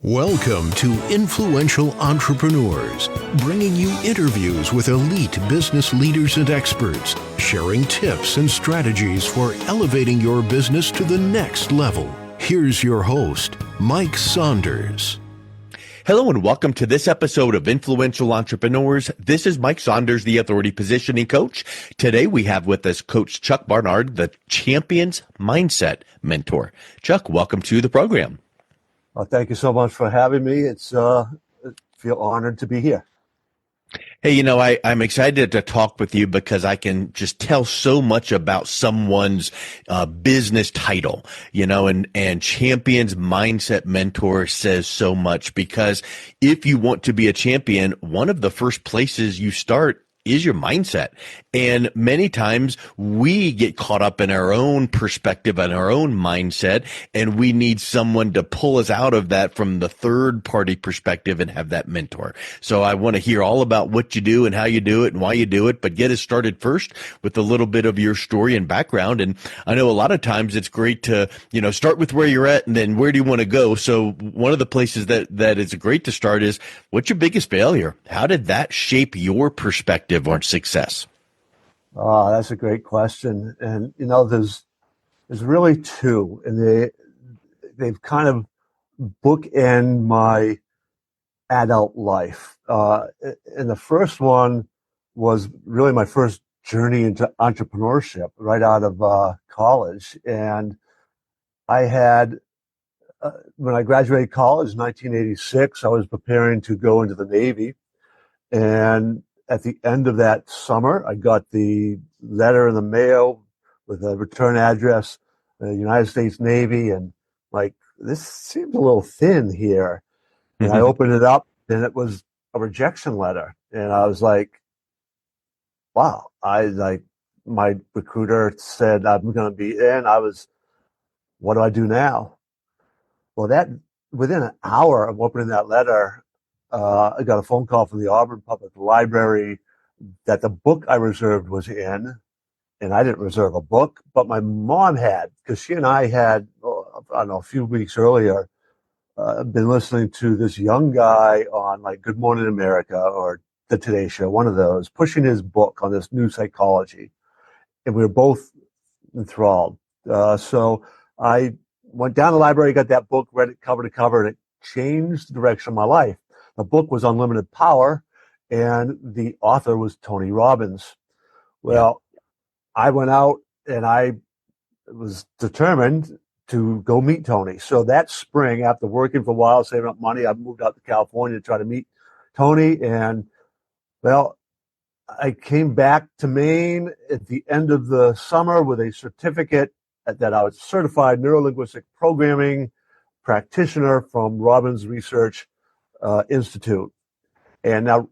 Welcome to Influential Entrepreneurs, bringing you interviews with elite business leaders and experts, sharing tips and strategies for elevating your business to the next level. Here's your host, Mike Saunders. Hello and welcome to this episode of Influential Entrepreneurs. This is Mike Saunders, the Authority Positioning Coach. Today we have with us Coach Chuck Barnard, the Champions Mindset Mentor. Chuck, welcome to the program. Well, thank you so much for having me. I feel honored to be here. Hey, I'm excited to talk with you because I can just tell so much about someone's business title, and Champions Mindset Mentor says so much because if you want to be a champion, one of the first places you start is your mindset. And many times we get caught up in our own perspective and our own mindset, and we need someone to pull us out of that from the third party perspective and have that mentor. So I want to hear all about what you do and how you do it and why you do it, but get us started first with a little bit of your story and background. And I know a lot of times it's great to, start with where you're at and then where do you want to go? So one of the places that is great to start is, what's your biggest failure? How did that shape your perspective on success? Oh, that's a great question. And, there's really two, and they've kind of bookend my adult life. And the first one was really my first journey into entrepreneurship right out of college. And I had, when I graduated college in 1986, I was preparing to go into the Navy. And at the end of that summer, I got the letter in the mail with a return address, the United States Navy, and this seems a little thin here. And I opened it up, and it was a rejection letter. And I was like, wow. My recruiter said I'm going to be in. What do I do now? Well, within an hour of opening that letter, I got a phone call from the Auburn Public Library that the book I reserved was in, and I didn't reserve a book, but my mom had, because she and I had, a few weeks earlier, been listening to this young guy on Good Morning America or the Today Show, one of those, pushing his book on this new psychology, and we were both enthralled. So I went down to the library, got that book, read it cover to cover, and it changed the direction of my life. The book was Unlimited Power, and the author was Tony Robbins. Well, I went out and I was determined to go meet Tony. So that spring, after working for a while, saving up money, I moved out to California to try to meet Tony. And, I came back to Maine at the end of the summer with a certificate that I was certified neuro-linguistic programming practitioner from Robbins Research Institute. And now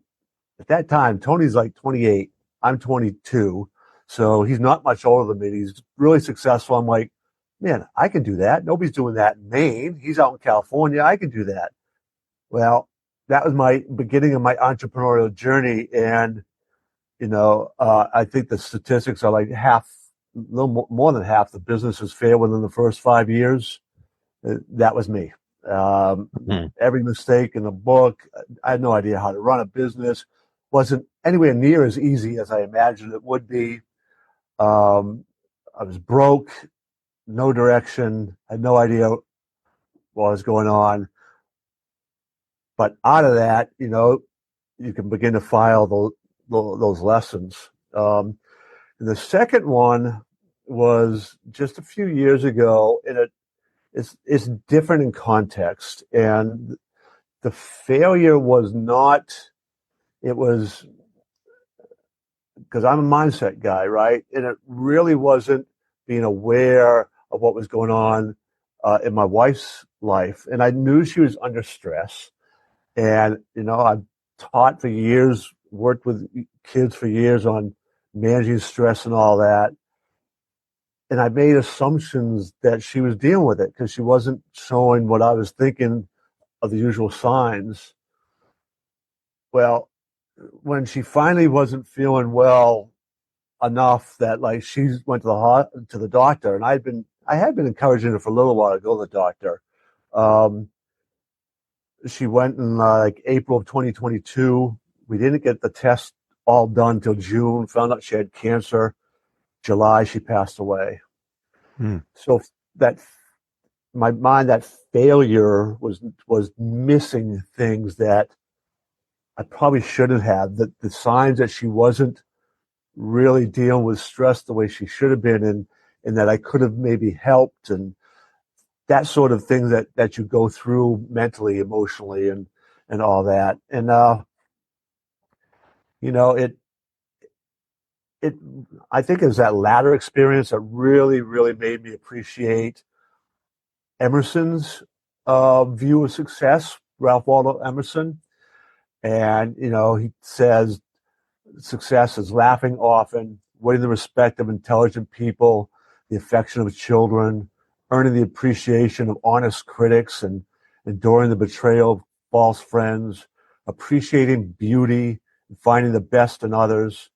at that time, Tony's 28, I'm 22. So he's not much older than me. He's really successful. I'm like, man, I can do that. Nobody's doing that in Maine. He's out in California. I can do that. Well, that was my beginning of my entrepreneurial journey. And, I think the statistics are a little more than half the businesses fail within the first 5 years. That was me. Every mistake in the book. I had no idea how to run a business. Wasn't anywhere near as easy as I imagined it would be. I was broke, no direction, had no idea what was going on. But out of that, you can begin to file those lessons. And the second one was just a few years ago, and it's different in context. And the failure was not, it was because I'm a mindset guy, right? And it really wasn't being aware of what was going on in my wife's life. And I knew she was under stress. And, I've taught for years, worked with kids for years on managing stress and all that. And I made assumptions that she was dealing with it because she wasn't showing what I was thinking of the usual signs. Well, when she finally wasn't feeling well enough that she went to the doctor, and I had been encouraging her for a little while to go to the doctor. she went in like April of 2022. We didn't get the test all done till June. Found out she had cancer. July, she passed away. So that my mind, that failure was missing things that I probably shouldn't have. The signs that she wasn't really dealing with stress the way she should have been, and that I could have maybe helped, and that sort of thing that you go through mentally, emotionally, and all that. And it I think it was that latter experience that really, really made me appreciate Emerson's view of success, Ralph Waldo Emerson. And, he says success is laughing often, winning the respect of intelligent people, the affection of children, earning the appreciation of honest critics, and enduring the betrayal of false friends, appreciating beauty, and finding the best in others,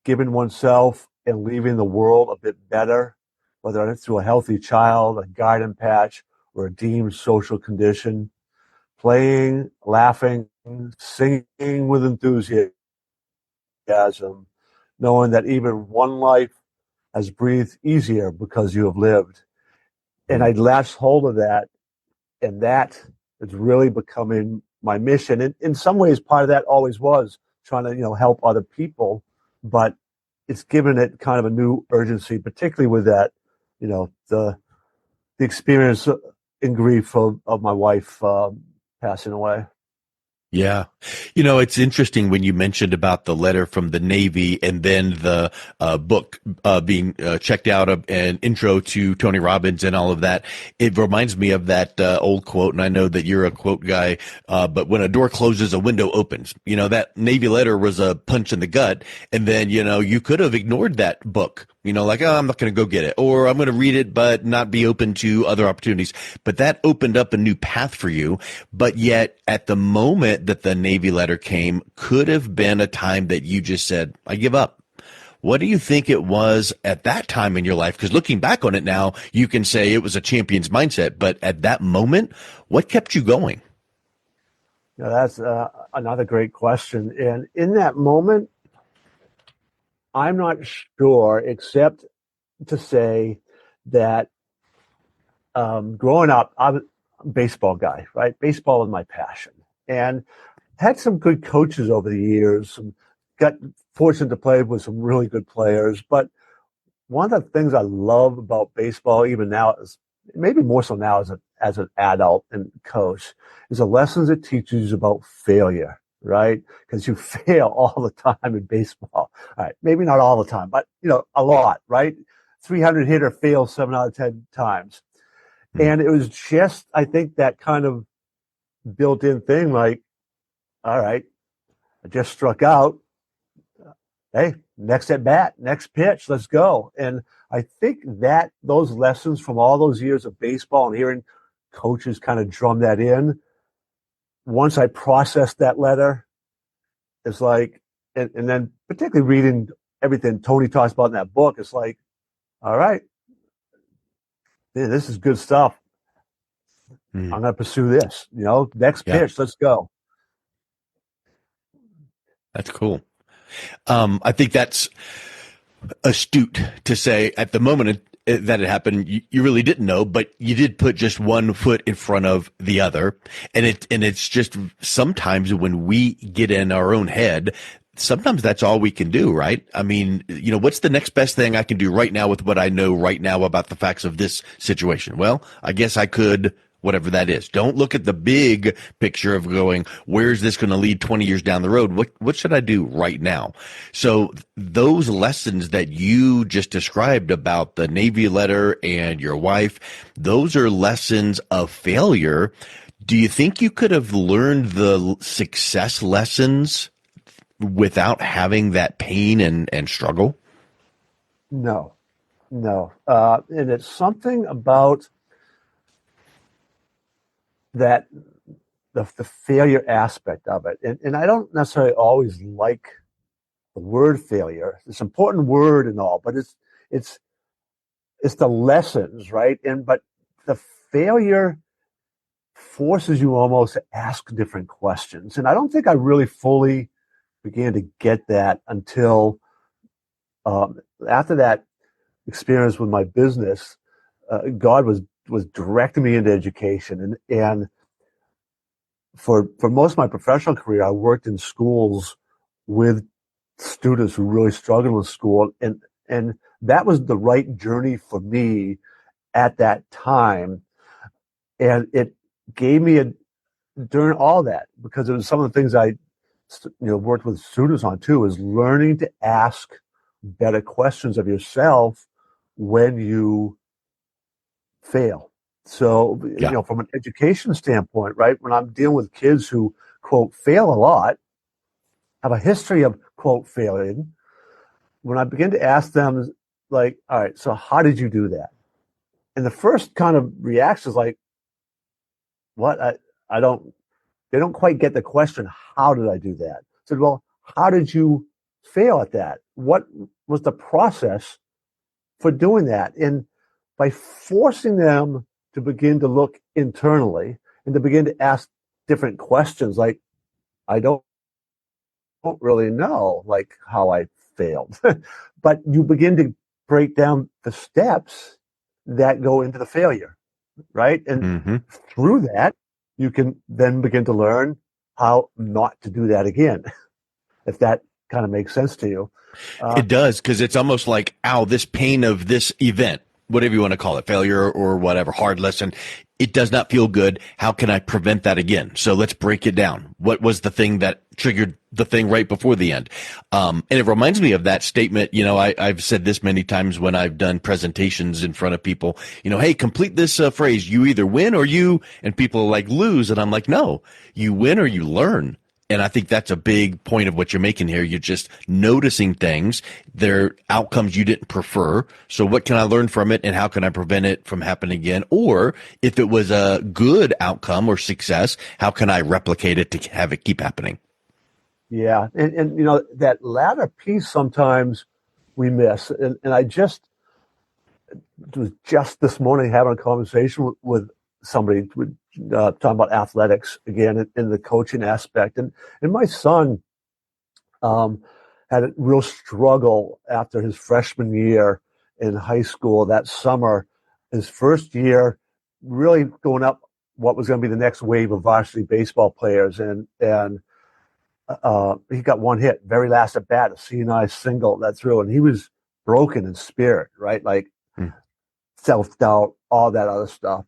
giving oneself and leaving the world a bit better, whether it's through a healthy child, a garden patch, or a deemed social condition, playing, laughing, singing with enthusiasm, knowing that even one life has breathed easier because you have lived. And I latched hold of that, and that is really becoming my mission. And in some ways, part of that always was trying to, help other people, but it's given it kind of a new urgency, particularly with that, the experience in grief of my wife passing away. Yeah. It's interesting when you mentioned about the letter from the Navy and then the book being checked out of an intro to Tony Robbins and all of that. It reminds me of that old quote, and I know that you're a quote guy, but when a door closes, a window opens. That Navy letter was a punch in the gut, and then, you could have ignored that book. Like, oh, I'm not going to go get it, or I'm going to read it, but not be open to other opportunities. But that opened up a new path for you. But yet at the moment that the Navy letter came, could have been a time that you just said, I give up. What do you think it was at that time in your life? Because looking back on it now, you can say it was a champion's mindset. But at that moment, what kept you going? That's another great question. And in that moment, I'm not sure, except to say that growing up, I'm a baseball guy, right? Baseball is my passion. And had some good coaches over the years, and got fortunate to play with some really good players. But one of the things I love about baseball, even now, is maybe more so now as an adult and coach, is the lessons it teaches you about failure, right? Because you fail all the time in baseball. All right, maybe not all the time, but a lot, right? 300 hitter fails 7 out of 10 times. And it was just, I think, that kind of built-in thing, like, all right, I just struck out. Hey, next at bat, next pitch, let's go. And I think that those lessons from all those years of baseball and hearing coaches kind of drum that in, once I processed that letter, it's like, and then particularly reading everything Tony talks about in that book, it's like, all right, man, this is good stuff. I'm going to pursue this, next pitch, let's go. That's cool. I think that's astute to say at the moment that it happened, you really didn't know, but you did put just one foot in front of the other. And it's just sometimes when we get in our own head, sometimes that's all we can do, right? I mean, what's the next best thing I can do right now with what I know right now about the facts of this situation? Well, I guess I could, whatever that is. Don't look at the big picture of going, where's this going to lead 20 years down the road? What should I do right now? So those lessons that you just described about the Navy letter and your wife, those are lessons of failure. Do you think you could have learned the success lessons without having that pain and struggle? No. And it's something about that, the failure aspect of it. And I don't necessarily always like the word failure. It's an important word and all, but it's the lessons, right? But the failure forces you almost to ask different questions. And I don't think I really fully began to get that until after that experience with my business. God was directing me into education, and for most of my professional career, I worked in schools with students who really struggled with school, and that was the right journey for me at that time, and it gave me during all that, because it was some of the things I worked with students on too, is learning to ask better questions of yourself when you fail. So, Yeah. from an education standpoint, right, when I'm dealing with kids who, quote, fail a lot, have a history of, quote, failing, when I begin to ask them, like, all right, so how did you do that? And the first kind of reaction is like, what? I don't, they don't quite get the question, how did I do that? I said, well, how did you fail at that? What was the process for doing that? And by forcing them to begin to look internally and to begin to ask different questions, like, I don't really know, like, how I failed. But you begin to break down the steps that go into the failure, right? And Mm-hmm. through that, you can then begin to learn how not to do that again, if that kind of makes sense to you. It does, because it's almost like, ow, this pain of this event, whatever you want to call it, failure or whatever, hard lesson, it does not feel good. How can I prevent that again? So let's break it down. What was the thing that triggered the thing right before the end? And it reminds me of that statement. I've said this many times when I've done presentations in front of people, hey, complete this phrase. You either win or you, and people are like, lose. And I'm like, no, you win or you learn. And I think that's a big point of what you're making here. You're just noticing things, their outcomes you didn't prefer. So what can I learn from it, and how can I prevent it from happening again? Or if it was a good outcome or success, how can I replicate it to have it keep happening? Yeah. And that latter piece sometimes we miss. And I was just this morning having a conversation with somebody talking about athletics again in the coaching aspect. And my son had a real struggle after his freshman year in high school that summer. His first year, really going up what was going to be the next wave of varsity baseball players, and he got one hit, very last at bat, a CNI single that threw, and he was broken in spirit, right? Like self-doubt, all that other stuff.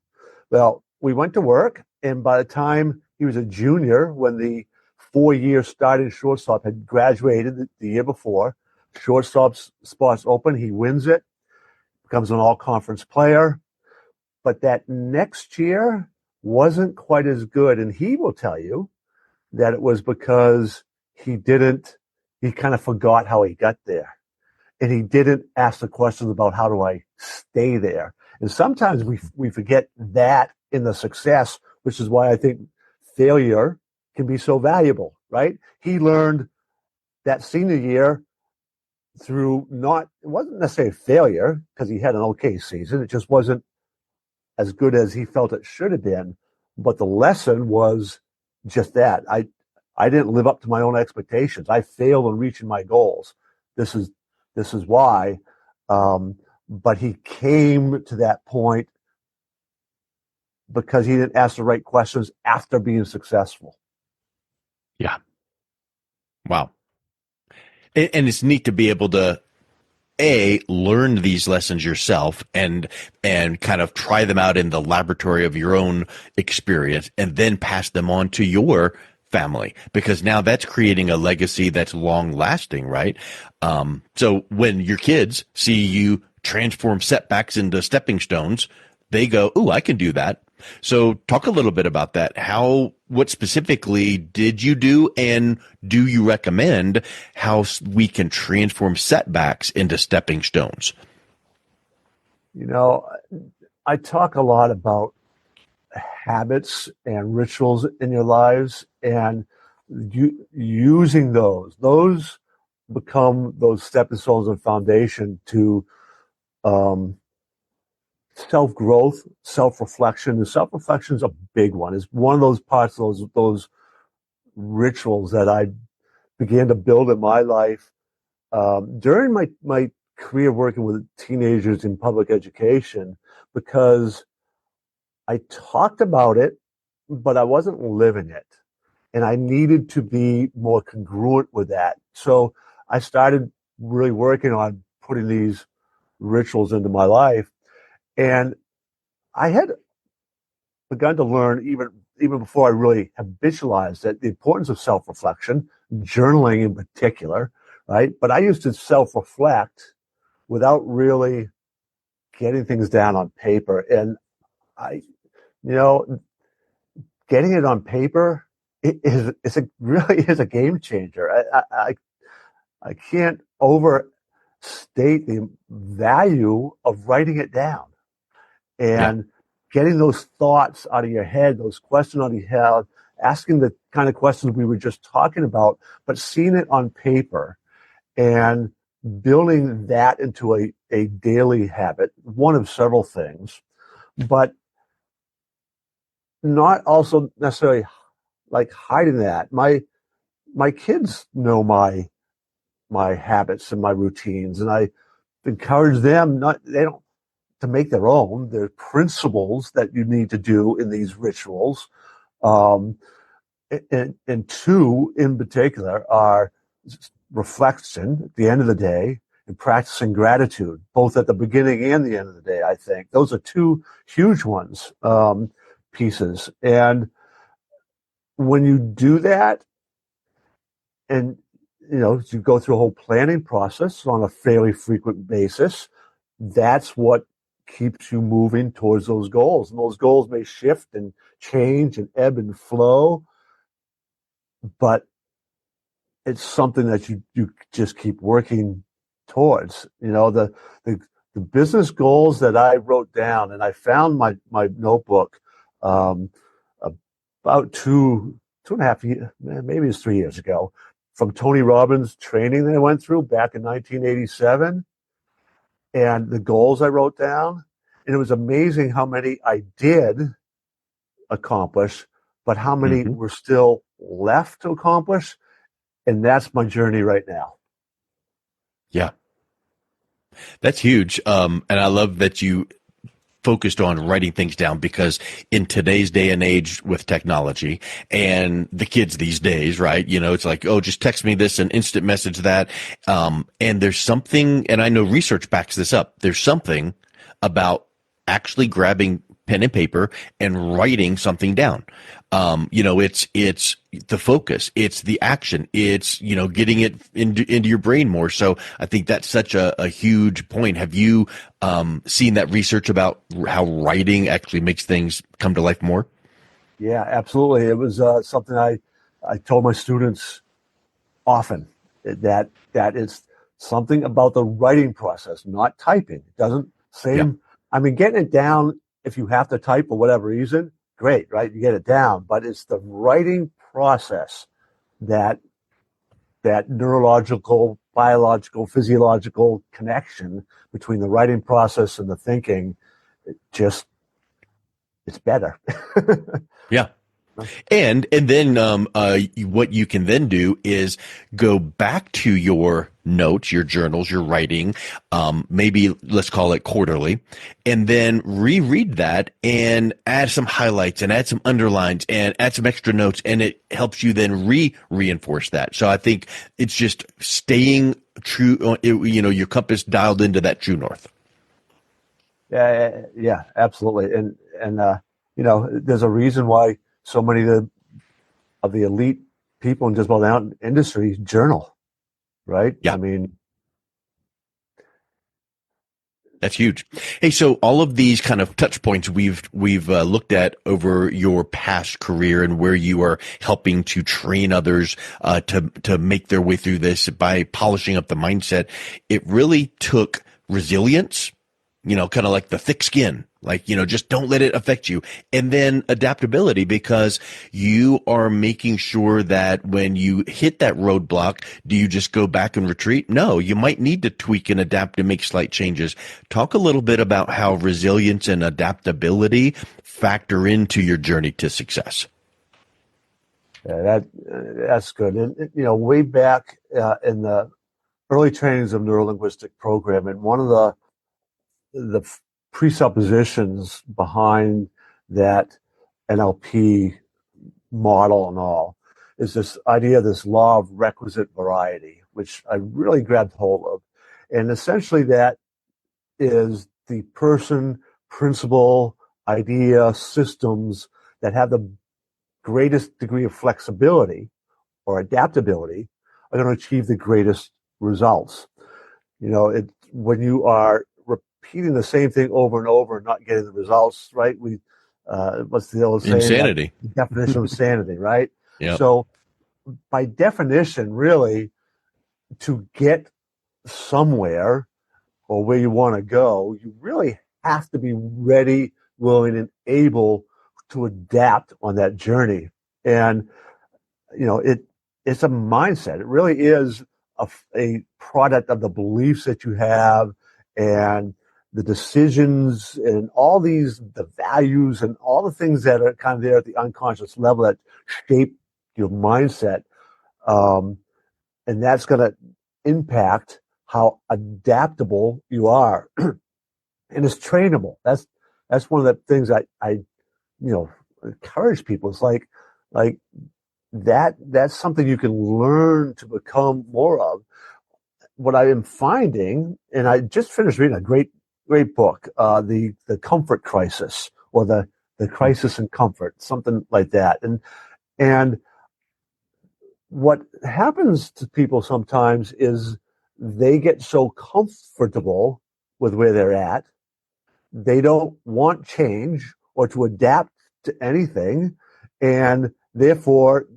Well, we went to work, and by the time he was a junior, when the 4-year starting shortstop had graduated the year before, shortstop spots open, he wins it, becomes an all-conference player. But that next year wasn't quite as good, and he will tell you that it was because he kind of forgot how he got there. And he didn't ask the questions about, how do I stay there? And sometimes we forget that in the success, which is why I think failure can be so valuable, right? He learned that senior year through it wasn't necessarily a failure because he had an okay season. It just wasn't as good as he felt it should have been. But the lesson was just that. I didn't live up to my own expectations. I failed in reaching my goals. This is why. But he came to that point because he didn't ask the right questions after being successful. Yeah. Wow. And it's neat to be able to learn these lessons yourself and kind of try them out in the laboratory of your own experience, and then pass them on to your family, because now that's creating a legacy that's long lasting, right? So when your kids see you transform setbacks into stepping stones, they go, "Ooh, I can do that." So talk a little bit about that. What specifically did you do, and do you recommend how we can transform setbacks into stepping stones? I talk a lot about habits and rituals in your lives, and using those become those stepping stones and foundation to self-growth, self-reflection. And self-reflection is a big one. It's one of those parts, those rituals that I began to build in my life during my career working with teenagers in public education, because I talked about it, but I wasn't living it. And I needed to be more congruent with that. So I started really working on putting these rituals into my life. And I had begun to learn even before I really habitualized it, the importance of self-reflection, journaling in particular, right? But I used to self-reflect without really getting things down on paper. And getting it on paper really is a game changer. I can't overstate the value of writing it down and getting those thoughts out of your head, those questions out of your head, asking the kind of questions we were just talking about, but seeing it on paper and building that into a daily habit, one of several things, but not also necessarily like hiding that. My kids know my habits and my routines, and I encourage them they don't to make their own. There are principles that you need to do in these rituals. And two in particular are reflection at the end of the day and practicing gratitude, both at the beginning and the end of the day. I think those are two huge ones, pieces. And when you do that, and you go through a whole planning process on a fairly frequent basis, that's what keeps you moving towards those goals. And those goals may shift and change and ebb and flow, but it's something that you just keep working towards. The business goals that I wrote down, and I found my notebook about two and a half years, maybe it's 3 years ago, from Tony Robbins training that I went through back in 1987, and the goals I wrote down. And it was amazing how many I did accomplish, but how many were still left to accomplish. And that's my journey right now. Yeah. That's huge. And I love that you focused on writing things down, because in today's day and age with technology and the kids these days, right? It's like, oh, just text me this and instant message that. And there's something, and I know research backs this up. There's something about actually grabbing pen and paper and writing something down. It's the focus, it's the action, it's, getting it into your brain more. So I think that's such a huge point. Have you seen that research about how writing actually makes things come to life more? Yeah, absolutely. It was something I told my students often, that it's something about the writing process, not typing. It doesn't say, getting it down, if you have to type for whatever reason, great, right? You get it down, but it's the writing process that neurological, biological, physiological connection between the writing process and the thinking. It's better. Yeah. And then what you can then do is go back to your notes, your journals, your writing, maybe let's call it quarterly, and then reread that and add some highlights and add some underlines and add some extra notes, and it helps you then reinforce that. So I think it's just staying true, your compass dialed into that true north. Yeah, absolutely. And there's a reason why so many of the elite people in just about the industry journal, right? Yeah. That's huge. Hey, so all of these kind of touch points we've looked at over your past career and where you are helping to train others to make their way through this by polishing up the mindset. It really took resilience, kind of like the thick skin, like, just don't let it affect you. And then adaptability, because you are making sure that when you hit that roadblock, do you just go back and retreat? No, you might need to tweak and adapt and make slight changes. Talk a little bit about how resilience and adaptability factor into your journey to success. Yeah, that's good. And way back in the early trainings of neurolinguistic programming, one of the presuppositions behind that NLP model and all is this idea, this law of requisite variety, which I really grabbed hold of. And essentially that is the person, principle, idea, systems that have the greatest degree of flexibility or adaptability are going to achieve the greatest results. When you are repeating the same thing over and over and not getting the results, right? What's the old saying? Insanity. The definition of insanity, right? Yep. So by definition, really, to get somewhere or where you want to go, you really have to be ready, willing, and able to adapt on that journey. And, it's a mindset. It really is a product of the beliefs that you have and the decisions and the values and all the things that are kind of there at the unconscious level that shape your mindset. And that's going to impact how adaptable you are. And it's trainable. That's one of the things I encourage people. It's like that's something you can learn to become more of. What I am finding, and I just finished reading a great book, the Comfort Crisis, or the Crisis in Comfort, something like that. And what happens to people sometimes is they get so comfortable with where they're at, they don't want change or to adapt to anything, and therefore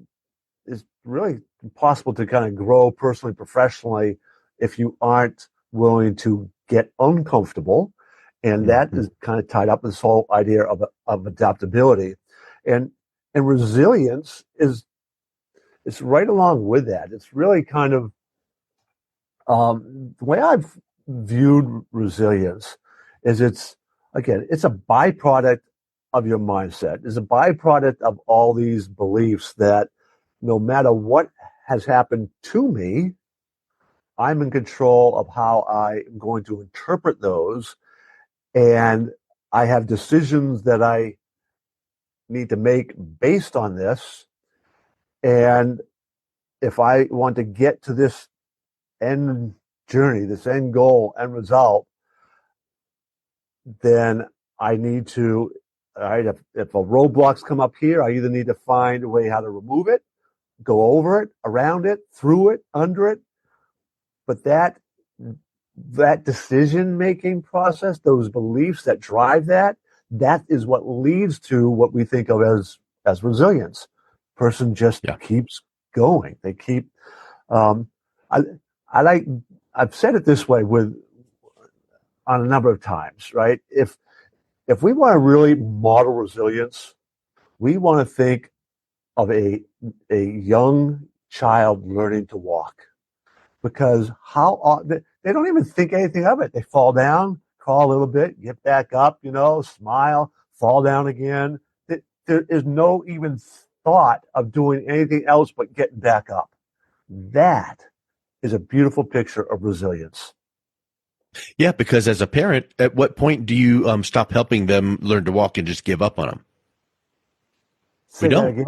it's really impossible to kind of grow personally, professionally, if you aren't willing to get uncomfortable. And that is kind of tied up with this whole idea of adaptability. And resilience it's right along with that. It's really kind of the way I've viewed resilience is it's a byproduct of your mindset. It's a byproduct of all these beliefs that no matter what has happened to me, I'm in control of how I am going to interpret those. And I have decisions that I need to make based on this. And if I want to get to this end journey, this end goal, end result, then I need to, all right, if a roadblocks come up here, I either need to find a way how to remove it, go over it, around it, through it, under it. But that decision-making process, those beliefs that drive that is what leads to what we think of as resilience. Person just keeps going. They keep, I've said it this way on a number of times, right? If we want to really model resilience, we want to think of a young child learning to walk, because they don't even think anything of it. They fall down, crawl a little bit, get back up, smile, fall down again. There is no even thought of doing anything else but getting back up. That is a beautiful picture of resilience. Yeah, because as a parent, at what point do you stop helping them learn to walk and just give up on them? Say that again?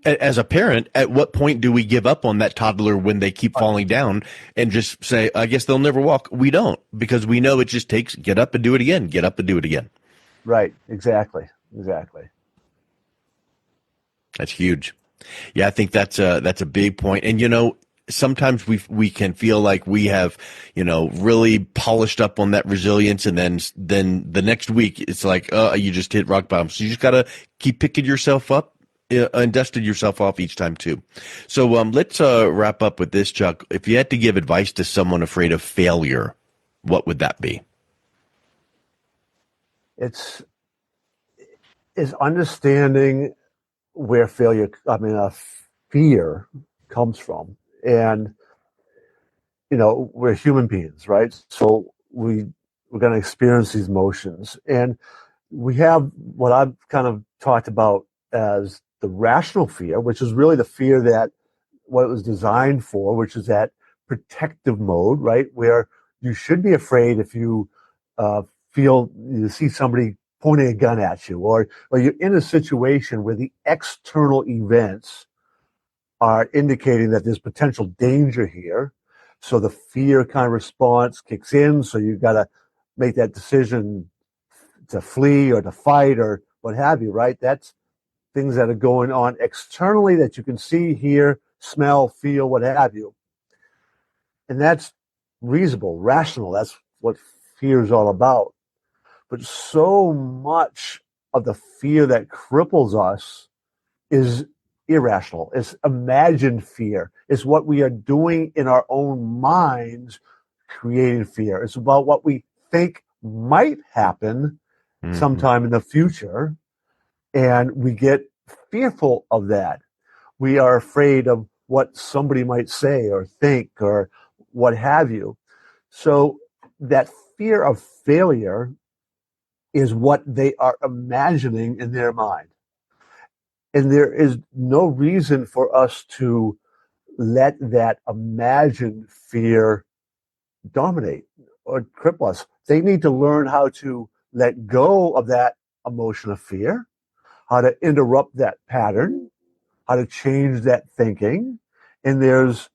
As a parent, at what point do we give up on that toddler when they keep falling down and just say, I guess they'll never walk? We don't, because we know it just takes get up and do it again, get up and do it again. Right. Exactly. That's huge. Yeah, I think that's a big point. And, sometimes we can feel like we have, really polished up on that resilience. And then the next week it's like, you just hit rock bottom. So you just got to keep picking yourself up and dusting yourself off each time too. So let's wrap up with this, Chuck. If you had to give advice to someone afraid of failure, what would that be? It's is understanding where fear comes from. And, we're human beings, right? So we're going to experience these emotions. And we have what I've kind of talked about as the rational fear, which is really the fear that what it was designed for, which is that protective mode, right? Where you should be afraid if you uh, feel you see somebody pointing a gun at you, or you're in a situation where the external events are indicating that there's potential danger here. So the fear kind of response kicks in. So you've got to make that decision to flee or to fight or what have you, right? That's things that are going on externally that you can see, hear, smell, feel, what have you. And that's reasonable, rational. That's what fear is all about. But so much of the fear that cripples us is irrational. It's imagined fear. It's what we are doing in our own minds, creating fear. It's about what we think might happen sometime in the future. And we get fearful of that. We are afraid of what somebody might say or think or what have you. So that fear of failure is what they are imagining in their mind. And there is no reason for us to let that imagined fear dominate or cripple us. They need to learn how to let go of that emotion of fear, how to interrupt that pattern, how to change that thinking. And there's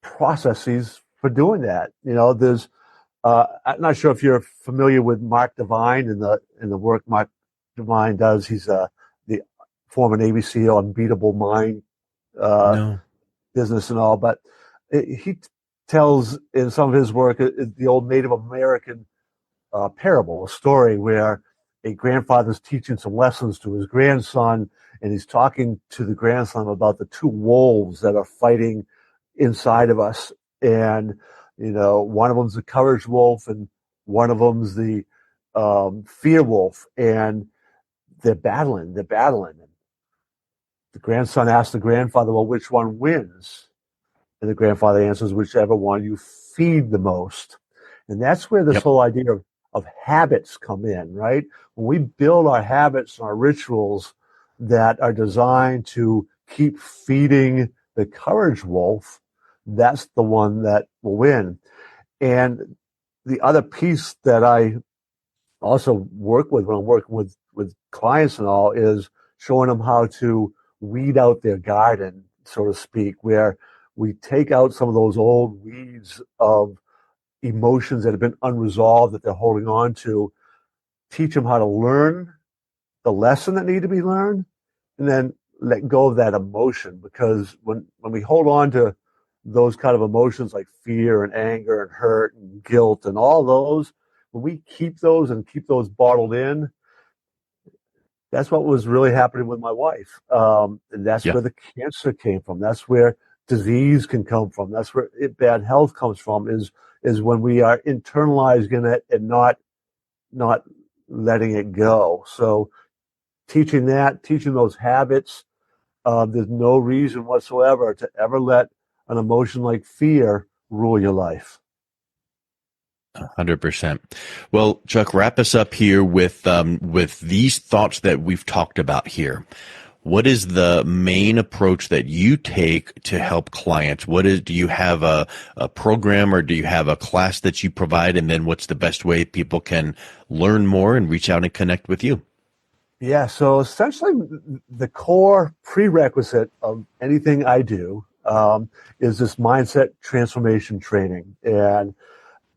processes for doing that. I'm not sure if you're familiar with Mark Divine and the work Mark Divine does. He's the former Navy SEAL, unbeatable mind No. business and all. But he tells in some of his work the old Native American parable, a story where a grandfather's teaching some lessons to his grandson, and he's talking to the grandson about the two wolves that are fighting inside of us. And, one of them's the courage wolf and one of them's the fear wolf. And they're battling. And the grandson asks the grandfather, well, which one wins? And the grandfather answers, whichever one you feed the most. And that's where this Yep. whole idea of habits come in, right? When we build our habits and our rituals that are designed to keep feeding the courage wolf, that's the one that will win. And the other piece that I also work with when I'm working with clients and all is showing them how to weed out their garden, so to speak, where we take out some of those old weeds of emotions that have been unresolved that they're holding on to, teach them how to learn the lesson that need to be learned, and then let go of that emotion. Because when we hold on to those kind of emotions like fear and anger and hurt and guilt and all those, when we keep those and keep those bottled in, that's what was really happening with my wife. And that's Yeah. where the cancer came from. That's where disease can come from. That's where bad health comes from, is when we are internalizing it and not letting it go. So teaching those habits, there's no reason whatsoever to ever let an emotion like fear rule your life. 100%. Well, Chuck, wrap us up here with these thoughts that we've talked about here. What is the main approach that you take to help clients? Do you have a program, or do you have a class that you provide? And then what's the best way people can learn more and reach out and connect with you? Yeah, so essentially the core prerequisite of anything I do is this mindset transformation training. And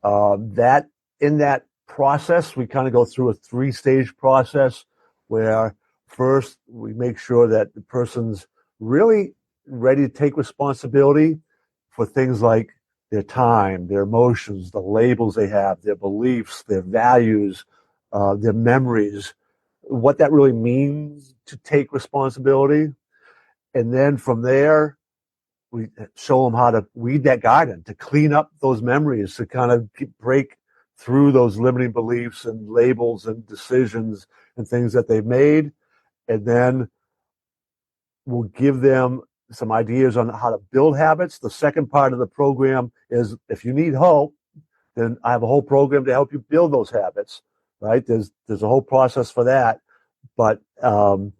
that in that process, we kind of go through a 3-stage process where first we make sure that the person's really ready to take responsibility for things like their time, their emotions, the labels they have, their beliefs, their values, their memories, what that really means to take responsibility. And then from there, we show them how to weed that garden, to clean up those memories, to kind of break through those limiting beliefs and labels and decisions and things that they've made. And then we'll give them some ideas on how to build habits. The second part of the program is, if you need help, then I have a whole program to help you build those habits, right? There's a whole process for that. But that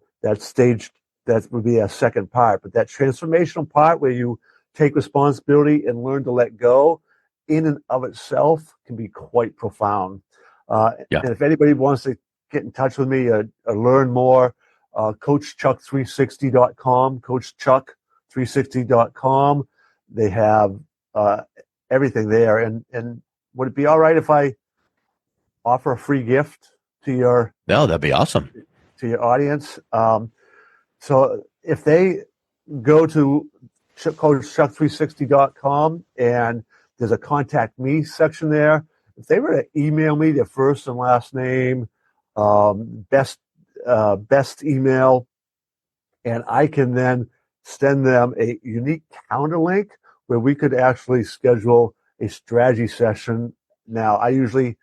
would be a second part. But that transformational part where you take responsibility and learn to let go, in and of itself, can be quite profound. And if anybody wants to get in touch with me or learn more, CoachChuck360.com, CoachChuck360.com. They have everything there. And would it be all right if I offer a free gift to your? No, that'd be awesome. To your audience. So if they go to CoachChuck360.com and there's a contact me section there, if they were to email me their first and last name, best email, and I can then send them a unique calendar link where we could actually schedule a strategy session. Now, I usually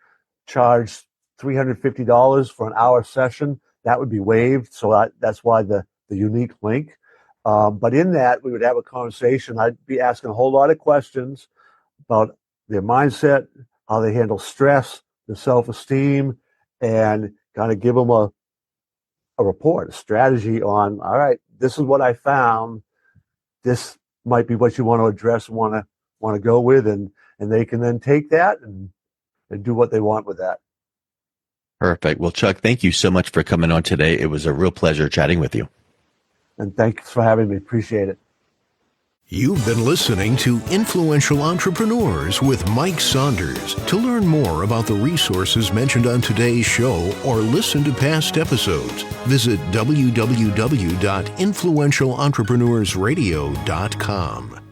charge $350 for an hour session. That would be waived, so that's why the unique link. But in that, we would have a conversation. I'd be asking a whole lot of questions about their mindset, how they handle stress, their self-esteem, and kind of give them a report, a strategy on, all right, this is what I found. This might be what you want to address and want to go with, and they can then take that and do what they want with that. Perfect. Well, Chuck, thank you so much for coming on today. It was a real pleasure chatting with you. And thanks for having me. Appreciate it. You've been listening to Influential Entrepreneurs with Mike Saunders. To learn more about the resources mentioned on today's show or listen to past episodes, visit www.influentialentrepreneursradio.com.